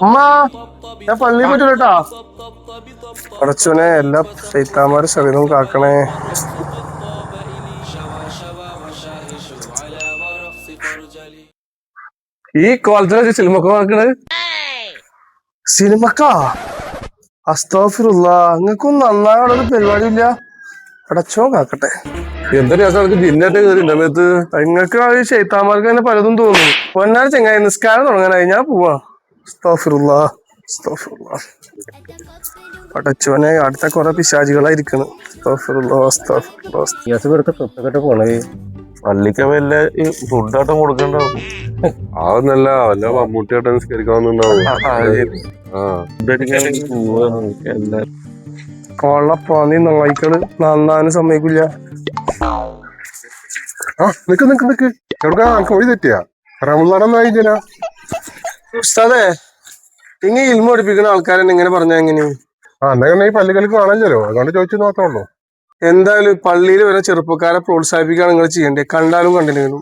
അമ്മ ഞാൻ പള്ളിയിൽ പോയിട്ട് കേട്ടാ. കുറച്ചോനെ എല്ലാ ശൈത്താന്മാരെ ശരീരം കാക്കണേ. ഈ കോലത്തിലെ സിനിമക്ക് നോക്കണത് സിനിമക്കാ? അസ്തഗ്ഫിറുല്ലാ, നിങ്ങൾക്കൊന്നും നന്നാകാനുള്ള ഒരു പരിപാടിയില്ല. അടച്ചോ കാക്കട്ടെ. എന്താ രസം ജിന്നത്തെ കയറിണ്ടത്. നിങ്ങൾക്ക് ആ ശൈത്താന്മാർക്ക് തന്നെ പലതും തോന്നും. പൊന്നാൻ ചെങ്ങായി നിസ്കാരം തുടങ്ങാനായി, ഞാൻ പോവാ. അസ്തഗ്ഫിറുല്ലാ, അസ്തഗ്ഫിറുല്ലാ. അടച്ചോനെ അടുത്ത കുറെ പിശാചികളായിരിക്കണം. അസ്തഗ്ഫിറുല്ലാ, അസ്തഗ്ഫിറുല്ലാ. പോണേ പള്ളിക്ക് വല്ല ഫുഡാട്ടം കൊടുക്കണ്ടാവും. ആവുന്നല്ല വല്ല മമ്മൂട്ടിയാട്ടം നിസ്കരിക്കാവുന്നുണ്ടാവും. കൊള്ളപ്പാന്നി നായ്ക്കള് നന്നാനും സമ്മതിക്കില്ല. നിക്ക് നിക്ക് നിക്ക് എവിടെക്കാ വഴി തെറ്റിയാ? റമളാനൊന്നും ആയില്ല. ഉസ്താദേ, ഇങ്ങനെ ഇൽമ പഠിപ്പിക്കുന്ന ആൾക്കാരെന്നെ ഇങ്ങനെ പറഞ്ഞാ എങ്ങനെയും? എന്നെ ഈ പള്ളികൾക്ക് കാണാനല്ലോ, അതുകൊണ്ട് ചോദിച്ചു നോക്കാമല്ലോ. എന്തായാലും പള്ളിയിൽ വരെ ചെറുപ്പക്കാരെ പ്രോത്സാഹിപ്പിക്കാൻ നിങ്ങൾ ചെയ്യണ്ടേ? കണ്ടാലും കണ്ടില്ലെങ്കിലും